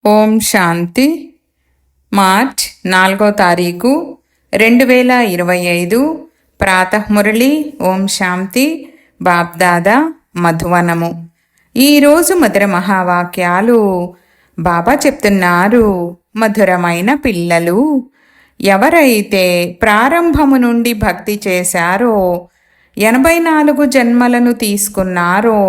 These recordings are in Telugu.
ఓం శాంతి. మార్చ్ 4వ తారీఖు 2025 ప్రాతఃమురళి. ఓం శాంతి. బాబ్దాదా మధువనము. ఈరోజు మధుర మహావాక్యాలు బాబా చెప్తున్నారు. మధురమైన పిల్లలు, ఎవరైతే ప్రారంభము నుండి భక్తి చేశారో, 84 జన్మలను తీసుకున్నారో,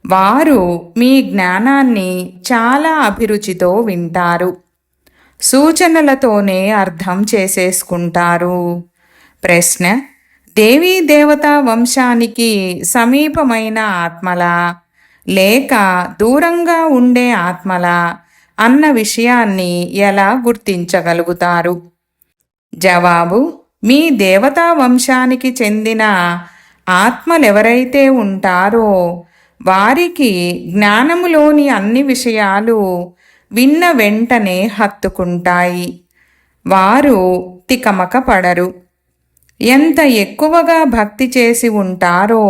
వారు మీ జ్ఞానాన్ని చాలా అభిరుచితో వింటారు. సూచనలతోనే అర్థం చేసేసుకుంటారు. ప్రశ్న: దేవీ దేవతా వంశానికి సమీపమైన ఆత్మలా లేక దూరంగా ఉండే ఆత్మలా అన్న విషయాన్ని ఎలా గుర్తించగలుగుతారు? జవాబు: మీ దేవతా వంశానికి చెందిన ఆత్మలెవరైతే ఉంటారో వారికి జ్ఞానములోని అన్ని విషయాలు విన్న వెంటనే హత్తుకుంటాయి. వారు తికమక పడరు. ఎంత ఎక్కువగా భక్తి చేసి ఉంటారో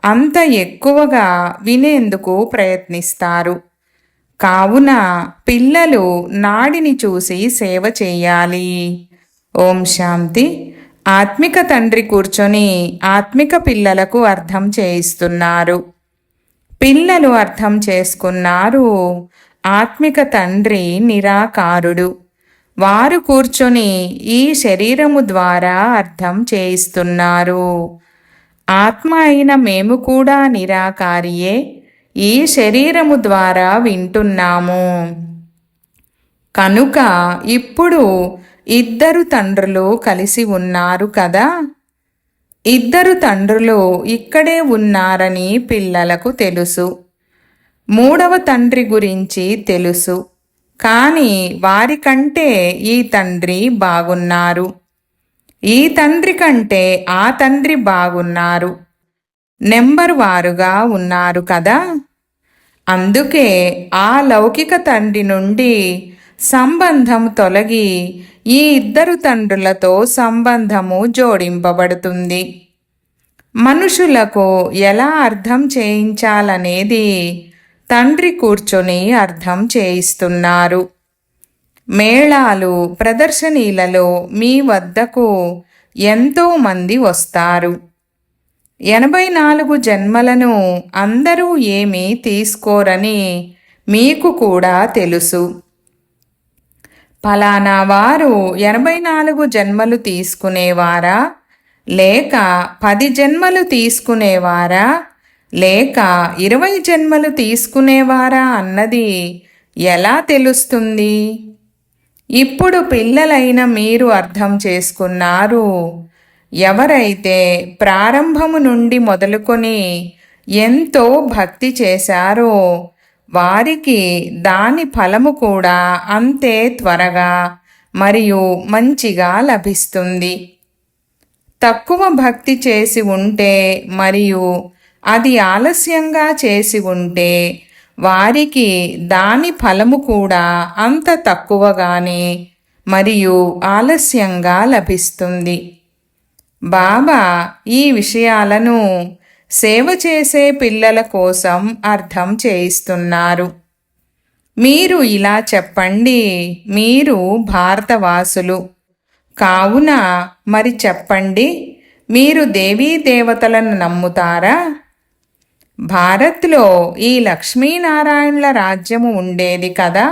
అంత ఎక్కువగా వినేందుకు ప్రయత్నిస్తారు. కావున పిల్లలు నాడిని చూసి సేవ చేయాలి. ఓం శాంతి. ఆత్మిక తండ్రి కూర్చొని ఆత్మిక పిల్లలకు అర్థం చేయిస్తున్నారు. పిల్లలు అర్థం చేసుకున్నారు. ఆత్మిక తండ్రి నిరాకారుడు. వారు కూర్చొని ఈ శరీరము ద్వారా అర్థం చేయిస్తున్నారు. ఆత్మ అయిన మేము కూడా నిరాకారియే, ఈ శరీరము ద్వారా వింటున్నాము. కనుక ఇప్పుడు ఇద్దరు తండ్రులు కలిసి ఉన్నారు కదా. ఇద్దరు తండ్రులు ఇక్కడే ఉన్నారని పిల్లలకు తెలుసు. మూడవ తండ్రి గురించి తెలుసు, కానీ వారికంటే ఈ తండ్రి బాగున్నారు. ఈ తండ్రి కంటే ఆ తండ్రి బాగున్నారు. నెంబర్ వారుగా ఉన్నారు కదా. అందుకే ఆ లౌకిక తండ్రి నుండి సంబంధం తొలగి ఈ ఇద్దరు తండ్రులతో సంబంధము జోడింపబడుతుంది. మనుషులకు ఎలా అర్థం చేయించాలనేది తండ్రి కూర్చొని అర్థం చేయిస్తున్నారు. మేళాలు, ప్రదర్శనీలలో మీ వద్దకు ఎంతోమంది వస్తారు. 84 జన్మలను అందరూ ఏమీ తీసుకోరని మీకు కూడా తెలుసు. ఫలానా వారు 84 జన్మలు తీసుకునేవారా, లేక 10 జన్మలు తీసుకునేవారా, లేక 20 జన్మలు తీసుకునేవారా అన్నది ఎలా తెలుస్తుంది? ఇప్పుడు పిల్లలైన మీరు అర్థం చేసుకున్నారు. ఎవరైతే ప్రారంభము నుండి మొదలుకొని ఎంతో భక్తి చేశారో వారికి దాని ఫలము కూడా అంతే త్వరగా మరియు మంచిగా లభిస్తుంది. తక్కువ భక్తి చేసి ఉంటే మరియు అది ఆలస్యంగా చేసి ఉంటే వారికి దాని ఫలము కూడా అంత తక్కువగానే మరియు ఆలస్యంగా లభిస్తుంది. బాబా ఈ విషయాలను సేవ చేసే పిల్లల కోసం అర్థం చేయిస్తున్నారు. మీరు ఇలా చెప్పండి, మీరు భారతవాసులు కావున మరి చెప్పండి, మీరు దేవీ దేవతలను నమ్ముతారా? భారత్లో ఈ లక్ష్మీనారాయణల రాజ్యము ఉండేది కదా.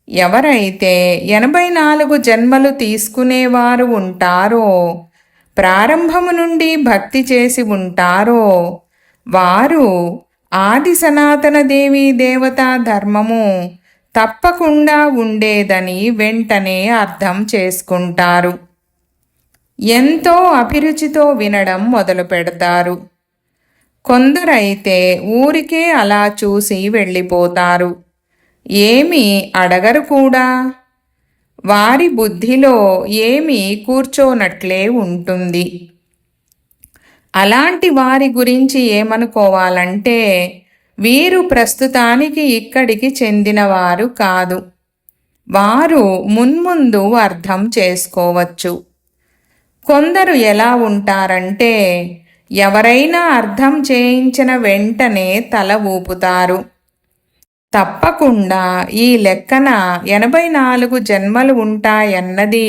ఎవరైతే 84 జన్మలు తీసుకునేవారు ఉంటారో, ప్రారంభము నుండి భక్తి చేసి ఉంటారో వారు ఆది సనాతన దేవీ దేవతా ధర్మము తప్పకుండా ఉండేదని వెంటనే అర్థం చేసుకుంటారు. ఎంతో అభిరుచితో వినడం మొదలు పెడతారు. కొందరైతే ఊరికే అలా చూసి వెళ్ళిపోతారు. ఏమీ అడగరు కూడా. వారి బుద్ధిలో ఏమీ కూర్చోనట్లే ఉంటుంది. అలాంటి వారి గురించి ఏమనుకోవాలంటే వీరు ప్రస్తుతానికి ఇక్కడికి చెందినవారు కాదు. వారు మున్ముందు అర్థం చేసుకోవచ్చు. కొందరు ఎలా ఉంటారంటే ఎవరైనా అర్థం చేయించిన వెంటనే తల ఊపుతారు. తప్పకుండా ఈ లెక్కన 84 జన్మలు ఉంటాయన్నది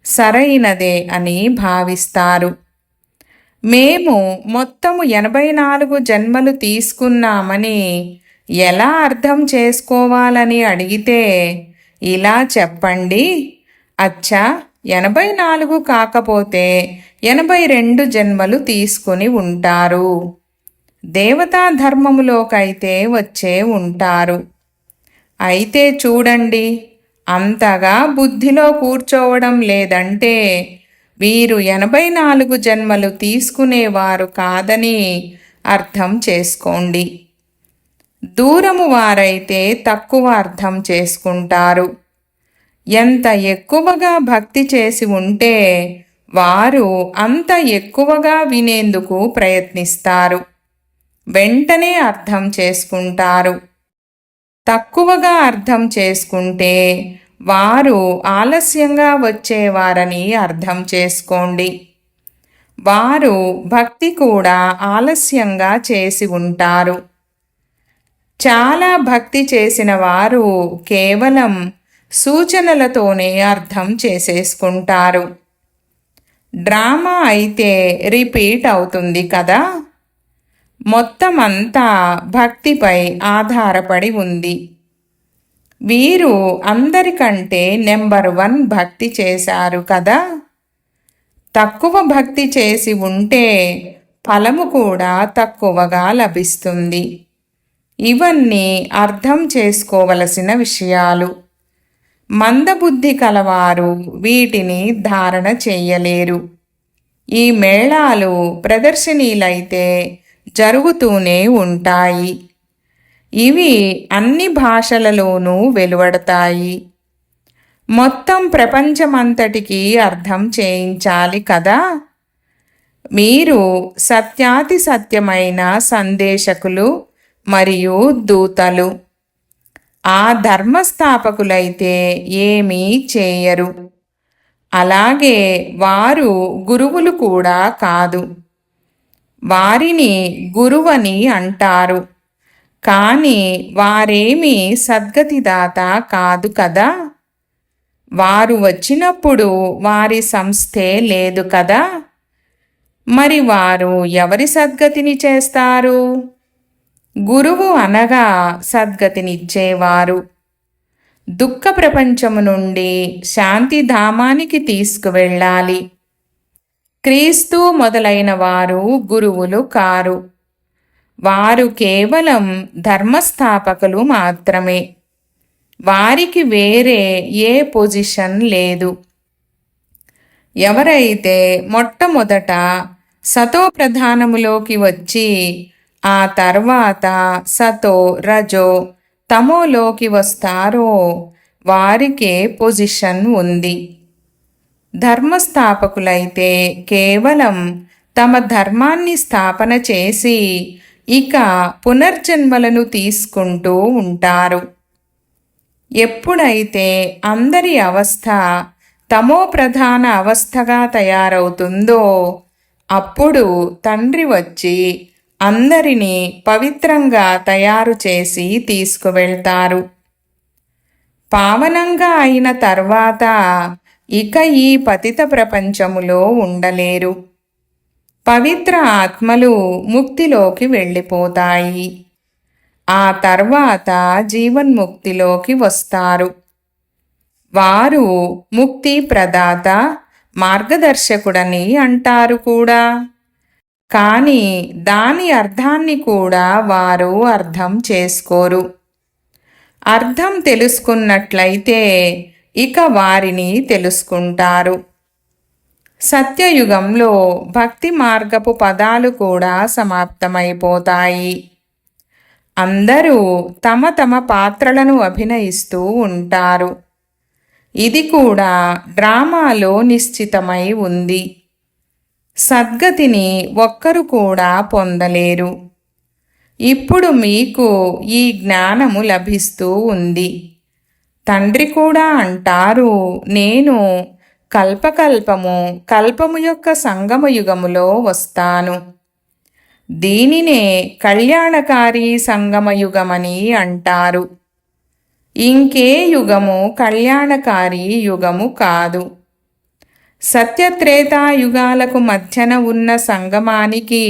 సరైనదే అని భావిస్తారు. మేము మొత్తము 84 జన్మలు తీసుకున్నామని ఎలా అర్థం చేసుకోవాలని అడిగితే ఇలా చెప్పండి, అచ్చా 84 కాకపోతే 82 జన్మలు తీసుకుని ఉంటారు. దేవతా ధర్మములోకైతే వచ్చే ఉంటారు. అయితే చూడండి, అంతగా బుద్ధిలో కూర్చోవడం లేదంటే వీరు 84 జన్మలు తీసుకునేవారు కాదని అర్థం చేసుకోండి. దూరము వారైతే తక్కువ అర్థం చేసుకుంటారు. ఎంత ఎక్కువగా భక్తి చేసి ఉంటే వారు అంత ఎక్కువగా వినేందుకు ప్రయత్నిస్తారు, వెంటనే అర్థం చేసుకుంటారు. తక్కువగా అర్థం చేసుకుంటే వారు ఆలస్యంగా వచ్చేవారని అర్థం చేసుకోండి. వారు భక్తి కూడా ఆలస్యంగా చేసి ఉంటారు. చాలా భక్తి చేసిన వారు కేవలం సూచనలతోనే అర్థం చేసేసుకుంటారు. డ్రామా అయితే రిపీట్ అవుతుంది కదా. మొత్తం అంతా భక్తిపై ఆధారపడి ఉంది. వీరు అందరికంటే నెంబర్ 1 భక్తి చేశారు కదా. తక్కువ భక్తి చేసి ఉంటే ఫలము కూడా తక్కువగా లభిస్తుంది. ఇవన్నీ అర్థం చేసుకోవలసిన విషయాలు. మందబుద్ధి కలవారు వీటిని ధారణ చెయ్యలేరు. ఈ మేళాలు ప్రదర్శనీలైతే జరుగుతూనే ఉంటాయి. ఇవి అన్ని భాషలలోనూ వెలువడతాయి. మొత్తం ప్రపంచమంతటికీ అర్థం చేయించాలి కదా. మీరు సత్యాతి సత్యమైన సందేశకులు మరియు దూతలు. ఆ ధర్మస్థాపకులైతే ఏమీ చేయరు. అలాగే వారు గురువులు కూడా కాదు. వారిని గురువని అంటారు, కానీ వారేమీ సద్గతిదాత కాదు కదా. వారు వచ్చినప్పుడు వారి సంస్థే లేదు కదా. మరి వారు ఎవరి సద్గతిని చేస్తారు? గురువు అనగా సద్గతినిచ్చేవారు. దుఃఖ ప్రపంచము నుండి శాంతిధామానికి తీసుకువెళ్ళాలి. క్రీస్తు మొదలైన వారు గురువులు కారు. వారు కేవలం ధర్మస్థాపకులు మాత్రమే. వారికి వేరే ఏ పొజిషన్ లేదు. ఎవరైతే మొట్టమొదట సతో ప్రధానములోకి వచ్చి ఆ తర్వాత సతో రజో తమోలోకి వస్తారో వారికే పొజిషన్ ఉంది. ధర్మస్థాపకులైతే కేవలం తమ ధర్మాన్ని స్థాపన చేసి ఇక పునర్జన్మలను తీసుకుంటూ ఉంటారు. ఎప్పుడైతే అందరి అవస్థ తమో ప్రధాన అవస్థగా తయారవుతుందో అప్పుడు తండ్రి వచ్చి అందరినీ పవిత్రంగా తయారు చేసి తీసుకువెళ్తారు. పావనంగా అయిన తర్వాత ఇక ఈ పతిత ప్రపంచములో ఉండలేరు. పవిత్ర ఆత్మలు ముక్తిలోకి వెళ్ళిపోతాయి. ఆ తర్వాత జీవన్ముక్తిలోకి వస్తారు. వారు ముక్తి ప్రదాత, మార్గదర్శకుడని అంటారు కూడా. కానీ దాని అర్థాన్ని కూడా వారు అర్థం చేసుకోరు. అర్థం తెలుసుకున్నట్లయితే ఇక వారిని తెలుసుకుంటారు. సత్యయుగంలో భక్తి మార్గపు పదాలు కూడా సమాప్తమైపోతాయి. అందరూ తమ తమ పాత్రలను అభినయిస్తూ ఉంటారు. ఇది కూడా డ్రామాలో నిశ్చితమై ఉంది. సద్గతిని ఒక్కరు కూడా పొందలేరు. ఇప్పుడు మీకు ఈ జ్ఞానము లభిస్తూ ఉంది. తండ్రి కూడా అంటారు, నేను కల్పకల్పము కల్పము యొక్క సంగమ యుగములో వస్తాను. దీనినే కళ్యాణకారి సంగమయుగమని అంటారు. ఇంకే యుగము కళ్యాణకారి యుగము కాదు. సత్యత్రేతాయుగాలకు మధ్యన ఉన్న సంగమానికి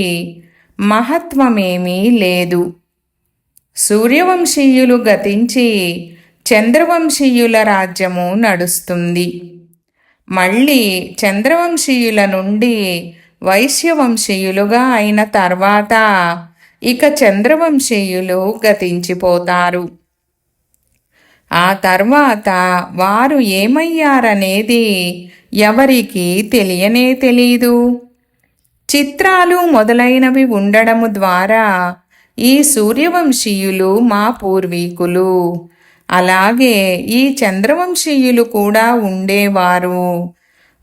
మహత్వమేమీ లేదు. సూర్యవంశీయులు గతించి చంద్రవంశీయుల రాజ్యము నడుస్తుంది. మళ్ళీ చంద్రవంశీయుల నుండి వైశ్యవంశీయులుగా అయిన తర్వాత ఇక చంద్రవంశీయులు గతించిపోతారు. ఆ తర్వాత వారు ఏమయ్యారనేది ఎవరికీ తెలియనే తెలీదు. చిత్రాలు మొదలైనవి ఉండడము ద్వారా ఈ సూర్యవంశీయులు మా పూర్వీకులు, అలాగే ఈ చంద్రవంశీయులు కూడా ఉండేవారు.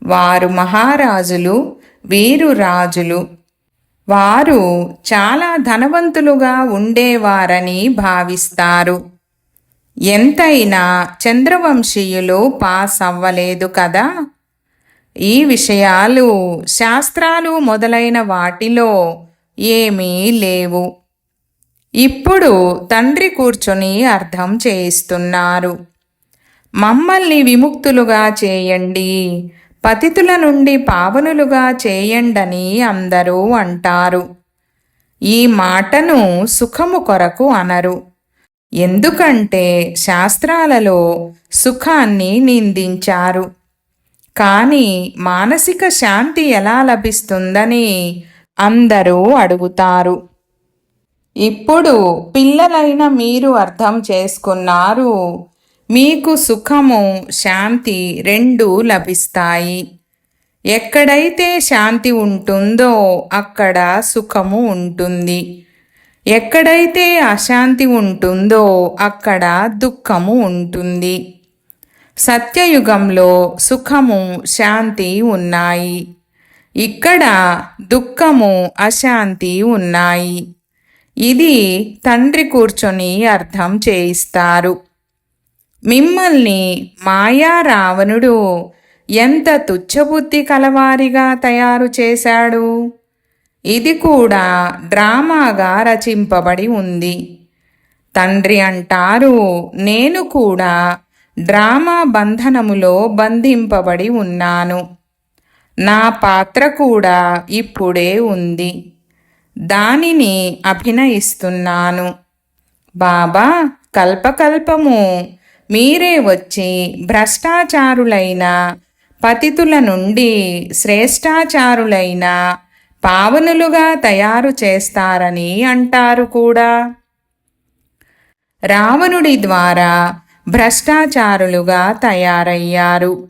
వారు మహారాజులు, వీరు రాజులు. వారు చాలా ధనవంతులుగా ఉండేవారని భావిస్తారు. ఎంతైనా చంద్రవంశీయులు పాస్ అవ్వలేదు కదా. ఈ విషయాలు శాస్త్రాలు మొదలైన వాటిలో ఏమీ లేవు. ఇప్పుడు తండ్రి కూర్చొని అర్థం చేయిస్తున్నారు. మమ్మల్ని విముక్తులుగా చేయండి, పతితుల నుండి పావనులుగా చేయండని అందరూ అంటారు. ఈ మాటను సుఖము కొరకు అనరు. ఎందుకంటే శాస్త్రాలలో సుఖాన్ని నిందించారు. కానీ మానసిక శాంతి ఎలా లభిస్తుందని అందరూ అడుగుతారు. ఇప్పుడు పిల్లలైన మీరు అర్థం చేసుకున్నారు. మీకు సుఖము, శాంతి రెండూ లభిస్తాయి. ఎక్కడైతే శాంతి ఉంటుందో అక్కడ సుఖము ఉంటుంది. ఎక్కడైతే అశాంతి ఉంటుందో అక్కడ దుఃఖము ఉంటుంది. సత్యయుగంలో సుఖము, శాంతి ఉన్నాయి. ఇక్కడ దుఃఖము, అశాంతి ఉన్నాయి. ఇది తండ్రి కూర్చొని అర్థం చేయిస్తారు. మిమ్మల్ని మాయా రావణుడు ఎంత తుచ్చబుద్ధి కలవారిగా తయారు చేశాడు. ఇది కూడా డ్రామాగా రచింపబడి ఉంది. తండ్రి అంటారు, నేను కూడా డ్రామా బంధనములో బంధింపబడి ఉన్నాను. నా పాత్ర కూడా ఇప్పుడే ఉంది. దానిని అభినయిస్తున్నాను. బాబా కల్పకల్పము మీరే వచ్చి భ్రష్టాచారులైన పతితుల నుండి శ్రేష్టాచారులైన పావనులుగా తయారు చేస్తారని అంటారు కూడా. రావణుడి ద్వారా భ్రష్టాచారులుగా తయారయ్యారు.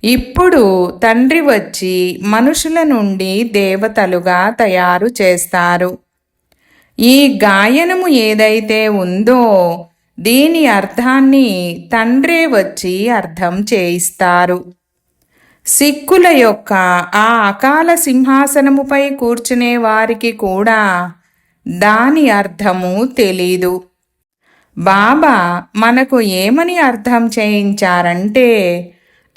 ఇప్పుడు తండ్రి వచ్చి మనుషుల నుండి దేవతలుగా తయారు చేస్తారు. ఈ గాయనము ఏదైతే ఉందో దీని అర్థాన్ని తండ్రే వచ్చి అర్థం చేయిస్తారు. సిక్కుల యొక్క ఆ అకాల సింహాసనముపై కూర్చునే వారికి కూడా దాని అర్థము తెలీదు. బాబా మనకు ఏమని అర్థం చేయించారంటే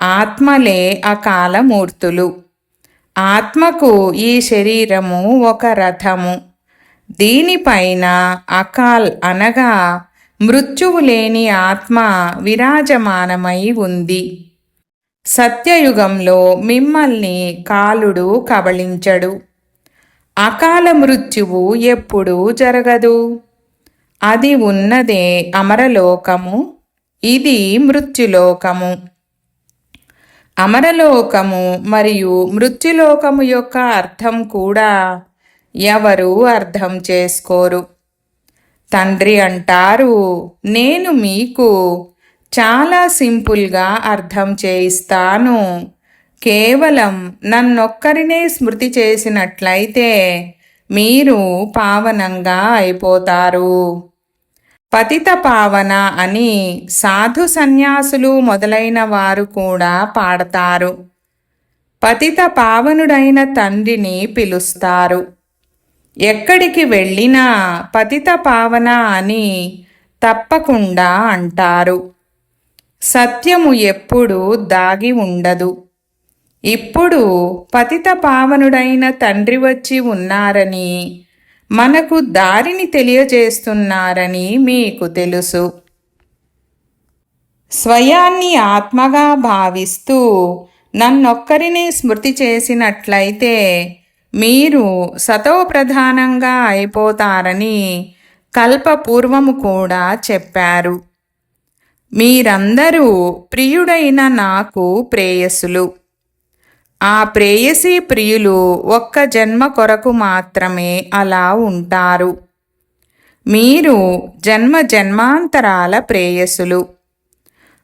ఆత్మలే అకాలమూర్తులు. ఆత్మకు ఈ శరీరము ఒక రథము. దీనిపైన అకాల్ అనగా మృత్యువు లేని ఆత్మ విరాజమానమై ఉంది. సత్యయుగంలో మిమ్మల్ని కాలుడు కబళించడు. అకాల మృత్యువు ఎప్పుడూ జరగదు. అది ఉన్నదే అమరలోకము, ఇది మృత్యులోకము. అమరలోకము మరియు మృత్యులోకము యొక్క అర్థం కూడా ఎవరు అర్థం చేసుకోరు. తండ్రి అంటారు, నేను మీకు చాలా సింపుల్గా అర్థం చేయిస్తాను. కేవలం నన్నొక్కరినే స్మృతి చేసినట్లయితే మీరు పావనంగా అయిపోతారు. పతిత పావన అని సాధు సన్యాసులు మొదలైన వారు కూడా పాడతారు. పతిత పావనుడైన తండ్రిని పిలుస్తారు. ఎక్కడికి వెళ్ళినా పతిత పావన అని తప్పకుండా అంటారు. సత్యము ఎప్పుడూ దాగి ఉండదు. ఇప్పుడు పతిత పావనుడైన తండ్రి వచ్చి ఉన్నారని మనకు దారిని తెలియజేస్తున్నారని మీకు తెలుసు. స్వయాన్ని ఆత్మగా భావిస్తూ నన్నొక్కరినే స్మృతి చేసినట్లయితే మీరు సతోప్రధానంగా అయిపోతారని కల్పపూర్వము కూడా చెప్పారు. మీరందరూ ప్రియుడైన నాకు ప్రేయసులు. ఆ ప్రేయసీ ప్రియులు ఒక్క జన్మ కొరకు మాత్రమే అలా ఉంటారు. మీరు జన్మ జన్మాంతరాల ప్రేయసులు.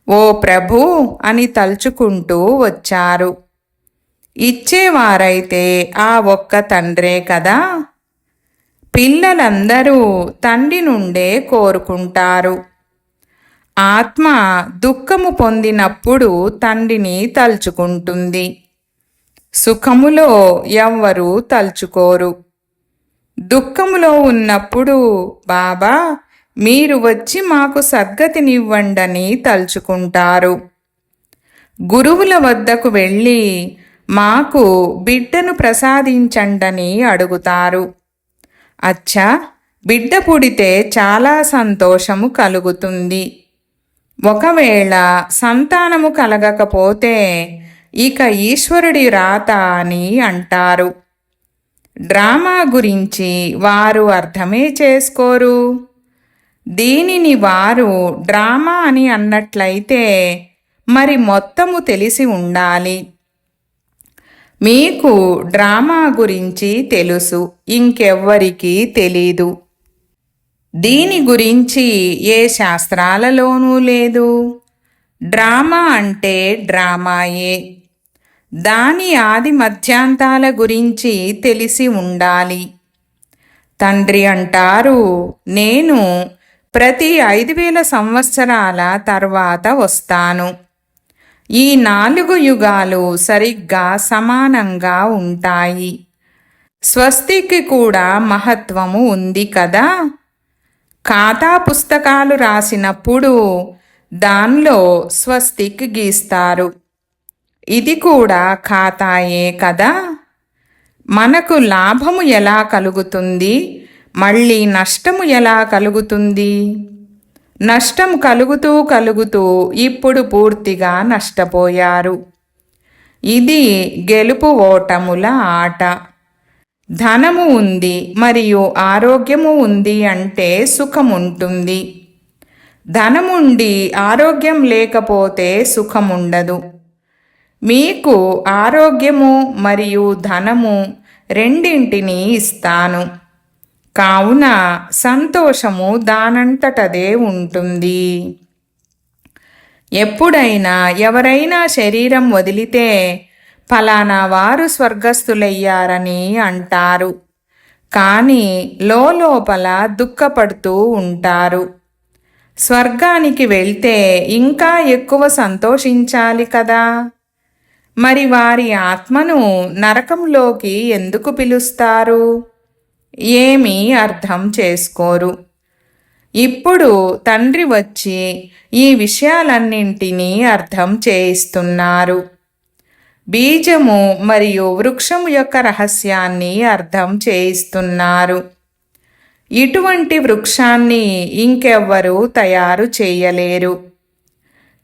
ఓ ప్రభూ అని తలుచుకుంటూ వచ్చారు. ఇచ్చేవారైతే ఆ ఒక్క తండ్రే కదా. పిల్లలందరూ తండ్రి నుండే కోరుకుంటారు. ఆత్మ దుఃఖము పొందినప్పుడు తండ్రిని తలుచుకుంటుంది. సుఖములో ఎవ్వరూ తలుచుకోరు. దుఃఖములో ఉన్నప్పుడు బాబా మీరు వచ్చి మాకు సద్గతినివ్వండని తలుచుకుంటారు. గురువుల వద్దకు వెళ్ళి మాకు బిడ్డను ప్రసాదించండని అడుగుతారు. అచ్చా, బిడ్డ పుడితే చాలా సంతోషము కలుగుతుంది. ఒకవేళ సంతానము కలగకపోతే ఇక ఈశ్వరుడి రాత అని అంటారు. డ్రామా గురించి వారు అర్థమే చేసుకోరు. దీనిని వారు డ్రామా అని అన్నట్లయితే మరి మొత్తము తెలిసి ఉండాలి. మీకు డ్రామా గురించి తెలుసు, ఇంకెవ్వరికీ తెలీదు. దీని గురించి ఏ శాస్త్రాలలోనూ లేదు. డ్రామా అంటే డ్రామాయే. దాని ఆది మధ్యాంతాల గురించి తెలిసి ఉండాలి. తండ్రి అంటారు, నేను ప్రతి 5000 సంవత్సరాల తర్వాత వస్తాను. ఈ 4 యుగాలు సరిగ్గా సమానంగా ఉంటాయి. స్వస్తికి కూడా మహత్వము ఉంది కదా. ఖాతా పుస్తకాలు రాసినప్పుడు దానిలో స్వస్తిక్ గీస్తారు. ఇది కూడా ఖాతాయే కదా. మనకు లాభము ఎలా కలుగుతుంది, మళ్ళీ నష్టము ఎలా కలుగుతుంది? నష్టం కలుగుతూ కలుగుతూ ఇప్పుడు పూర్తిగా నష్టపోయారు. ఇది గెలుపు ఓటముల ఆట. ధనము ఉంది మరియు ఆరోగ్యము ఉంది అంటే సుఖముంటుంది. ధనముండి ఆరోగ్యం లేకపోతే సుఖముండదు. మీకు ఆరోగ్యము మరియు ధనము రెండింటినీ ఇస్తాను. కావున సంతోషము దానంతటదే ఉంటుంది. ఎప్పుడైనా ఎవరైనా శరీరం వదిలితే ఫలానా వారు స్వర్గస్థులయ్యారని అంటారు. కానీ లోపల దుఃఖపడుతూ ఉంటారు. స్వర్గానికి వెళ్తే ఇంకా ఎక్కువ సంతోషించాలి కదా. మరి వారి ఆత్మను నరకంలోకి ఎందుకు పిలుస్తారు? ఏమీ అర్థం చేసుకోరు. ఇప్పుడు తండ్రి వచ్చి ఈ విషయాలన్నింటినీ అర్థం చేయిస్తున్నారు. బీజము మరియు వృక్షము యొక్క రహస్యాన్ని అర్థం చేయిస్తున్నారు. ఇటువంటి వృక్షాన్ని ఇంకెవ్వరూ తయారు చేయలేరు.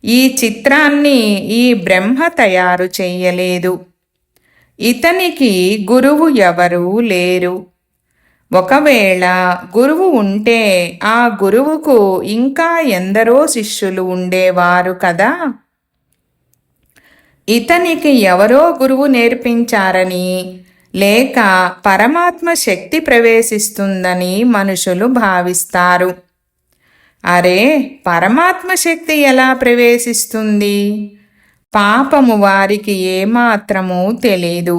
ఈ చిత్రాన్ని ఈ బ్రహ్మ తయారు చెయ్యలేదు. ఇతనికి గురువు ఎవరూ లేరు. ఒకవేళ గురువు ఉంటే ఆ గురువుకు ఇంకా ఎందరో శిష్యులు ఉండేవారు కదా. ఇతనికి ఎవరో గురువు నేర్పించారని లేక పరమాత్మ శక్తి ప్రవేశిస్తుందని మనుషులు భావిస్తారు. అరే, పరమాత్మ శక్తి ఎలా ప్రవేశిస్తుంది? పాపము వారికి ఏమాత్రమూ తెలీదు.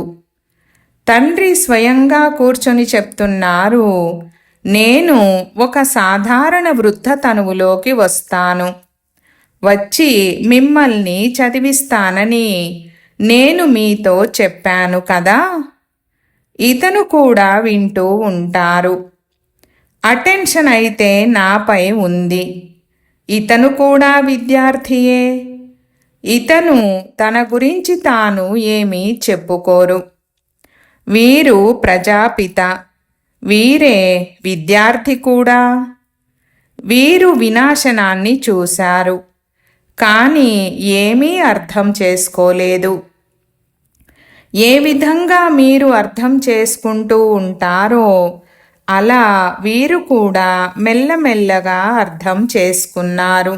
తండ్రి స్వయంగా కూర్చొని చెప్తున్నారు, నేను ఒక సాధారణ వృద్ధ తనువులోకి వస్తాను. వచ్చి మిమ్మల్ని చదివిస్తానని నేను మీతో చెప్పాను కదా. ఇతను కూడా వింటూ ఉంటారు. అటెన్షన్ అయితే నాపై ఉంది. ఇతను కూడా విద్యార్థియే. ఇతను తన గురించి తాను ఏమీ చెప్పుకోరు. వీరు ప్రజాపిత, వీరే విద్యార్థి కూడా. వీరు వినాశనాన్ని చూశారు, కానీ ఏమీ అర్థం చేసుకోలేదు. ఏ విధంగా మీరు అర్థం చేసుకుంటూ ఉంటారో అలా వీరు కూడా మెల్లమెల్లగా అర్థం చేసుకున్నారు.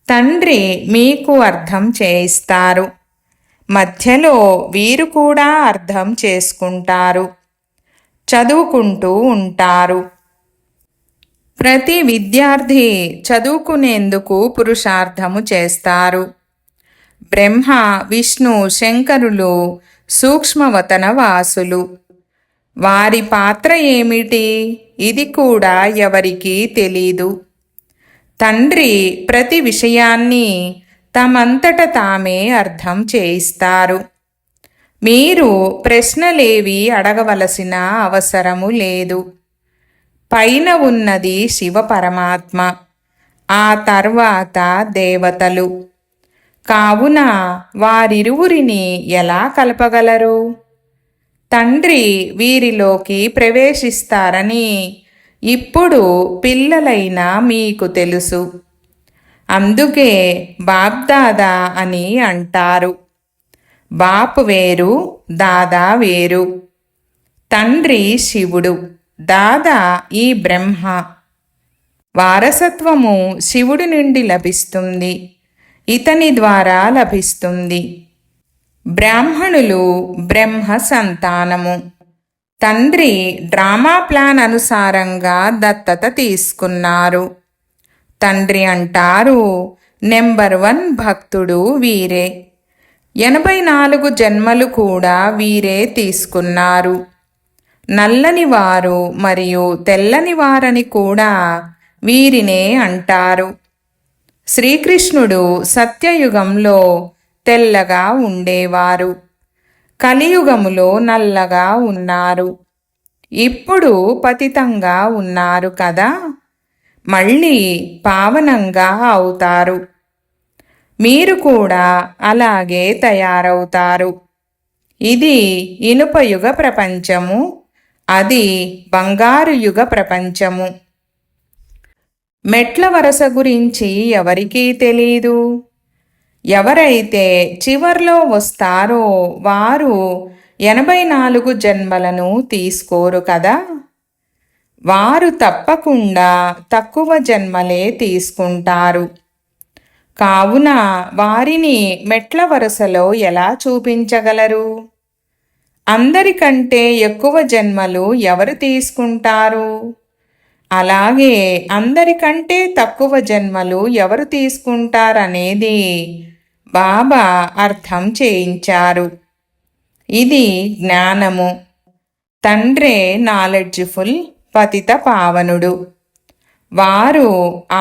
తండ్రి మీకు అర్థం చేయిస్తారు. మధ్యలో వీరు కూడా అర్థం చేసుకుంటారు, చదువుకుంటూ ఉంటారు. ప్రతి విద్యార్థి చదువుకునేందుకు పురుషార్థము చేస్తారు. బ్రహ్మ, విష్ణు, శంకరులు సూక్ష్మవతన వాసులు. వారి పాత్ర ఏమిటి, ఇది కూడా ఎవరికీ తెలీదు. తండ్రి ప్రతి విషయాన్ని తమంతట తామే అర్థం చేయిస్తారు. మీరు ప్రశ్నలేవి అడగవలసిన అవసరము లేదు. పైన ఉన్నది శివ పరమాత్మ, ఆ తర్వాత దేవతలు. కావున వారిరువురిని ఎలా కలపగలరు? తండ్రి వీరిలోకి ప్రవేశిస్తారని ఇప్పుడు పిల్లలైన మీకు తెలుసు. అందుకే బాప్దాదా అని అంటారు. బాప్ వేరు, దాదా వేరు. తండ్రి శివుడు, దాదా ఈ బ్రహ్మ. వారసత్వము శివుడి నుండి లభిస్తుంది, ఇతని ద్వారా లభిస్తుంది. బ్రాహ్మణులు బ్రహ్మ సంతానము. తండ్రి డ్రామా ప్లాన్ అనుసారంగా దత్తత తీసుకున్నారు. తండ్రి అంటారు, నెంబర్ 1 భక్తుడు వీరే. 84 జన్మలు కూడా వీరే తీసుకున్నారు. నల్లని వారు మరియు తెల్లని వారని కూడా వీరినే అంటారు. శ్రీకృష్ణుడు సత్యయుగంలో తెల్లగా ఉండేవారు, కలియుగములో నల్లగా ఉన్నారు. ఇప్పుడు పతితంగా ఉన్నారు కదా, మళ్ళీ పావనంగా అవుతారు. మీరు కూడా అలాగే తయారవుతారు. ఇది ఇనుపయుగ ప్రపంచము, అది బంగారు యుగ ప్రపంచము. మెట్ల వరస గురించి ఎవరికీ తెలీదు. ఎవరైతే చివర్లో వస్తారో వారు 84 జన్మలను తీసుకోరు కదా. వారు తప్పకుండా తక్కువ జన్మలే తీసుకుంటారు. కావున వారిని మెట్ల వరుసలో ఎలా చూపించగలరు? అందరికంటే ఎక్కువ జన్మలు ఎవరు తీసుకుంటారు? అలాగే అందరికంటే తక్కువ జన్మలు ఎవరు తీసుకుంటారనేది బాబా అర్థం చేయించారు. ఇది జ్ఞానము. తండ్రే నాలెడ్జ్ఫుల్, పతిత పావనుడు. వారు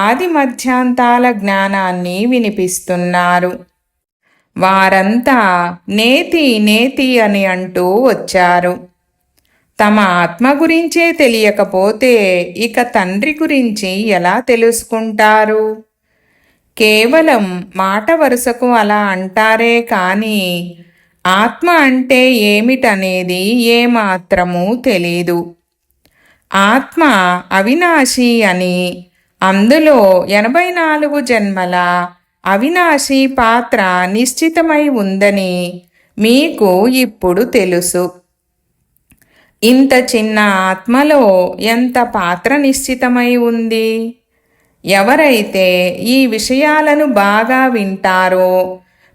ఆది మధ్యాంతాల జ్ఞానాన్ని వినిపిస్తున్నారు. వారంతా నేతి నేతి అని అంటూ వచ్చారు. తమ ఆత్మ గురించే తెలియకపోతే ఇక తండ్రి గురించి ఎలా తెలుసుకుంటారు? కేవలం మాట వరుసకు అలా అంటారే కానీ ఆత్మ అంటే ఏమిటనేది ఏమాత్రమూ తెలీదు. ఆత్మ అవినాశి అని, అందులో 84 జన్మల అవినాశి పాత్ర నిశ్చితమై ఉందని మీకు ఇప్పుడు తెలుసు. ఇంత చిన్న ఆత్మలో ఎంత పాత్ర నిశ్చితమై ఉంది? ఎవరైతే ఈ విషయాలను బాగా వింటారో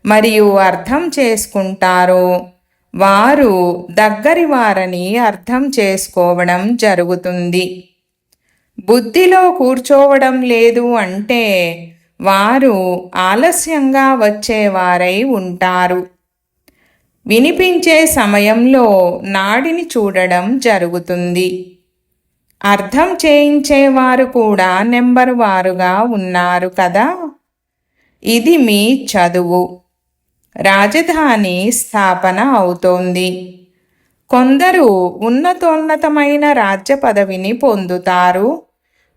మరియు అర్థం చేసుకుంటారో వారు దగ్గరి వారని అర్థం చేసుకోవడం జరుగుతుంది. బుద్ధిలో కూర్చోవడం లేదు అంటే వారు ఆలస్యంగా వచ్చేవారై ఉంటారు. వినిపించే సమయంలో నాడిని చూడడం జరుగుతుంది. అర్థం చేయించేవారు కూడా నెంబర్ వారుగా ఉన్నారు కదా. ఇది మీ చదువు. రాజధాని స్థాపన అవుతోంది. కొందరు ఉన్నతోన్నతమైన రాజ్య పదవిని పొందుతారు,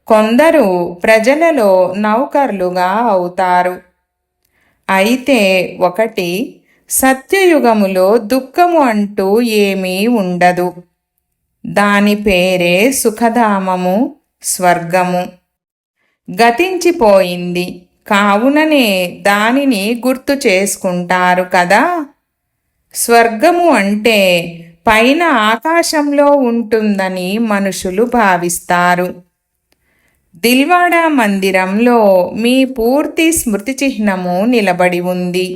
కొందరు ప్రజలలో నౌకర్లుగా అవుతారు. అయితే ఒకటి, సత్యయుగములో దుఃఖము అంటూ ఏమీ ఉండదు. దాని పేరే సుఖధామము, స్వర్గము. గతించిపోయింది కావుననే దానిని గుర్తు చేసుకుంటారు కదా. స్వర్గము అంటే పైన ఆకాశంలో ఉంటుందని మనుషులు భావిస్తారు. దిల్వాడా మందిరంలో మీ పూర్తి స్మృతి చిహ్నము నిలబడి ఉంది.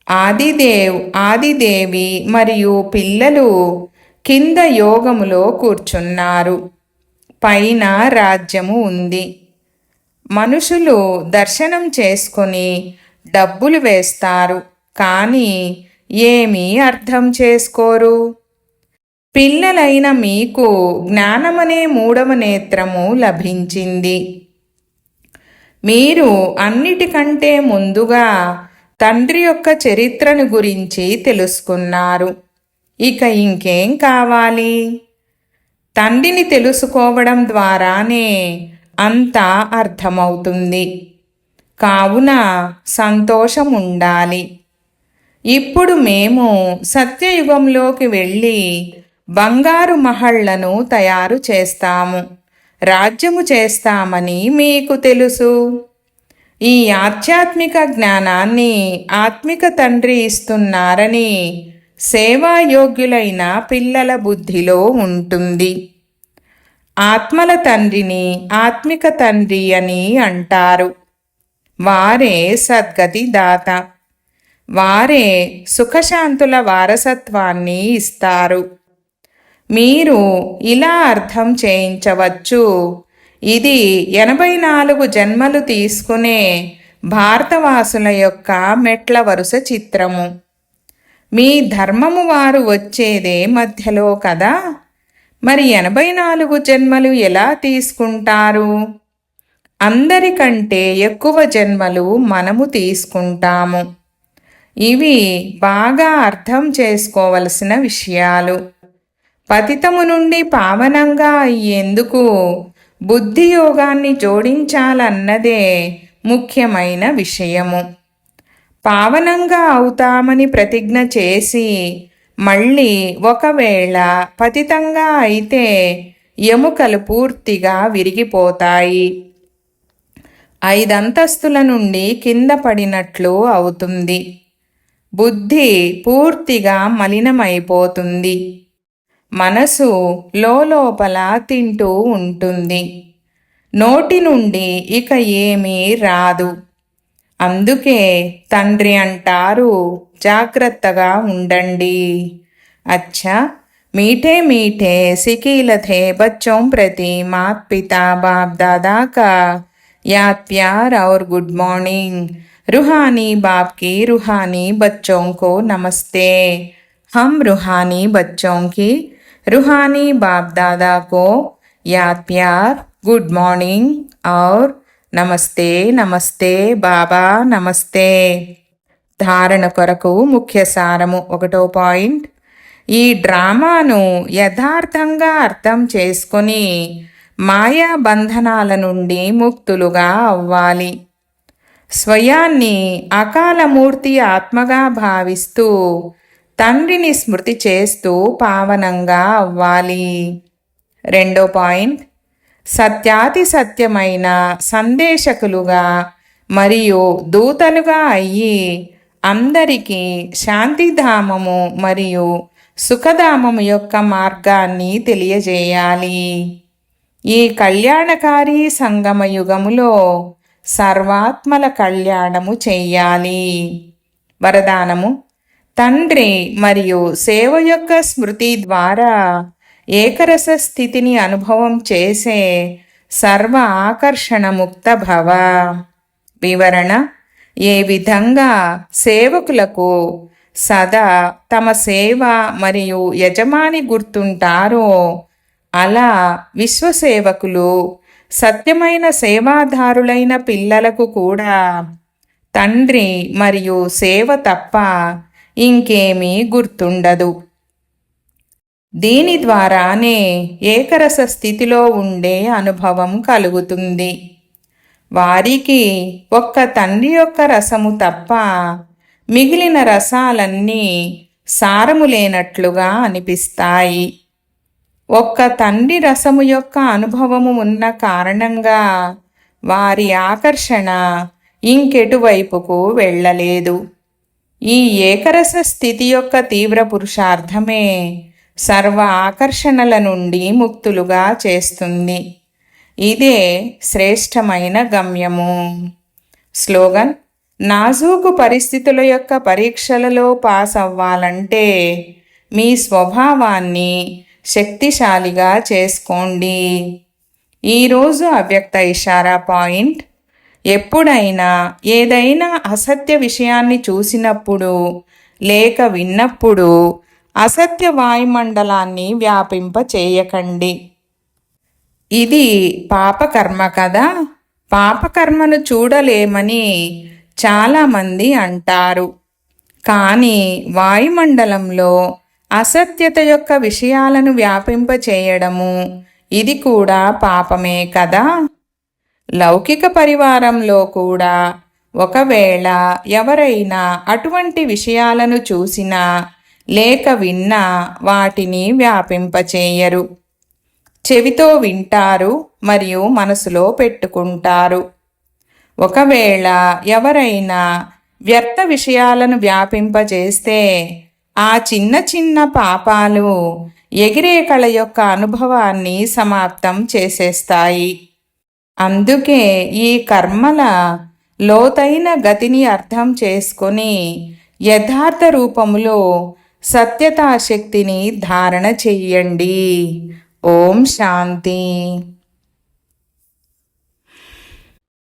ఆదిదేవ్, ఆదిదేవి మరియు పిల్లలు కింద యోగములో కూర్చున్నారు. పైన రాజ్యము ఉంది. మనుషులు దర్శనం చేసుకొని డబ్బులు వేస్తారు, కానీ ఏమీ అర్థం చేసుకోరు. పిల్లలైన మీకు జ్ఞానమనే మూడవ నేత్రము లభించింది. మీరు అన్నిటికంటే ముందుగా తండ్రి యొక్క చరిత్రను గురించి తెలుసుకున్నారు. ఇక ఇంకేం కావాలి? తండ్రిని తెలుసుకోవడం ద్వారానే అంతా అర్థమవుతుంది. కావున సంతోషం ఉండాలి. ఇప్పుడు మేము సత్యయుగంలోకి వెళ్ళి బంగారు మహళ్లను తయారు చేస్తాము, రాజ్యము చేస్తామని మీకు తెలుసు. ఈ ఆధ్యాత్మిక జ్ఞానాన్ని ఆత్మిక తండ్రి ఇస్తున్నారని సేవాయోగ్యులైన పిల్లల బుద్ధిలో ఉంటుంది. ఆత్మల తండ్రిని ఆత్మిక తండ్రి అని అంటారు. వారే సద్గతి దాత. వారే సుఖశాంతుల వారసత్వాన్ని ఇస్తారు. మీరు ఇలా అర్థం చేయించవచ్చు, ఇది 84 జన్మలు తీసుకునే భారతవాసుల యొక్క మెట్ల వరుస చిత్రము. మీ ధర్మము వారు వచ్చేదే మధ్యలో కదా. మరి 84 జన్మలు ఎలా తీసుకుంటారు? అందరికంటే ఎక్కువ జన్మలు మనము తీసుకుంటాము. ఇవి బాగా అర్థం చేసుకోవలసిన విషయాలు. పతితము నుండి పావనంగా అయ్యేందుకు బుద్ధి యోగాన్ని జోడించాలన్నదే ముఖ్యమైన విషయము. పావనంగా అవుతామని ప్రతిజ్ఞ చేసి మళ్ళీ ఒకవేళ పతితంగా అయితే ఎముకలు పూర్తిగా విరిగిపోతాయి. 5 అంతస్తుల నుండి కింద పడినట్లు అవుతుంది. బుద్ధి పూర్తిగా మలినమైపోతుంది. మనసు లోపల తింటూ ఉంటుంది. నోటి నుండి ఇక ఏమీ రాదు. అందుకే తండ్రి అంటారు, జాగ్రత్తగా ఉండండి. అచ్చా, मीठे मीठे सिकीलथे बच्चों प्रति मात पिता बाप दादा का याद प्यार और गुड मॉर्निंग. रूहानी बाप की रूहानी बच्चों को नमस्ते. हम रूहानी बच्चों की रूहानी बाप दादा को याद प्यार, गुड मॉर्निंग और నమస్తే నమస్తే బాబా నమస్తే. ధారణ కొరకు ముఖ్య సారము 1వ పాయింట్. ఈ డ్రామాను యథార్థంగా అర్థం చేసుకొని మాయా బంధనాల నుండి ముక్తులుగా అవ్వాలి. స్వయాన్ని అకాలమూర్తి ఆత్మగా భావిస్తూ తండ్రిని స్మృతి చేస్తూ పావనంగా అవ్వాలి. 2వ పాయింట్. సత్యాతి సత్యమైన సందేశకులుగా మరియు దూతలుగా అయ్యి అందరికీ శాంతిధామము మరియు సుఖధామము యొక్క మార్గాన్ని తెలియజేయాలి. ఈ కళ్యాణకారి సంగమ యుగములో సర్వాత్మల కళ్యాణము చెయ్యాలి. వరదానము. తండ్రి మరియు సేవ యొక్క స్మృతి ద్వారా ఏకరస స్థితిని అనుభవం చేసే సర్వ ఆకర్షణ ముక్త భవ. వివరణ. ఏ విధంగా సేవకులకు సదా తమ సేవ మరియు యజమాని గుర్తుంటారో అలా విశ్వసేవకులు సత్యమైన సేవాదారులైన పిల్లలకు కూడా తండ్రి మరియు సేవ తప్ప ఇంకేమీ గుర్తుండదు. దీని ద్వారానే ఏకరస స్థితిలో ఉండే అనుభవం కలుగుతుంది. వారికి ఒక్క తండ్రి యొక్క రసము తప్ప మిగిలిన రసాలన్నీ సారము లేనట్లుగా అనిపిస్తాయి. ఒక్క తండ్రి రసము యొక్క అనుభవము ఉన్న కారణంగా వారి ఆకర్షణ ఇంకెటువైపుకు వెళ్ళలేదు. ఈ ఏకరస స్థితి యొక్క తీవ్ర పురుషార్థమే సర్వ ఆకర్షణల నుండి ముక్తులుగా చేస్తుంది. ఇదే శ్రేష్టమైన గమ్యము. స్లోగన్: నాజూకు పరిస్థితుల యొక్క పరీక్షలలో పాస్ అవ్వాలంటే మీ స్వభావాన్ని శక్తిశాలిగా చేసుకోండి. ఈరోజు అవ్యక్త ఇషారా పాయింట్: ఎప్పుడైనా ఏదైనా అసత్య విషయాన్ని చూసినప్పుడు లేక విన్నప్పుడు అసత్య వాయుమండలాన్ని వ్యాపింప చేయకండి. ఇది పాపకర్మ కదా. పాపకర్మను చూడలేమని చాలామంది అంటారు. కానీ వాయుమండలంలో అసత్యత యొక్క విషయాలను వ్యాపింప చేయడము ఇది కూడా పాపమే కదా. లౌకిక పరివారంలో కూడా ఒకవేళ ఎవరైనా అటువంటి విషయాలను చూసినా లేక విన్నా వాటిని వ్యాపింపచేయరు. చెవితో వింటారు మరియు మనసులో పెట్టుకుంటారు. ఒకవేళ ఎవరైనా వ్యర్థ విషయాలను వ్యాపింపజేస్తే ఆ చిన్న చిన్న పాపాలు ఎగిరే కళ యొక్క అనుభవాన్ని సమాప్తం చేసేస్తాయి. అందుకే ఈ కర్మల లోతైన గతిని అర్థం చేసుకొని యథార్థ రూపములో సత్యతాశక్తిని ధారణ చెయ్యండి. ఓం శాంతి.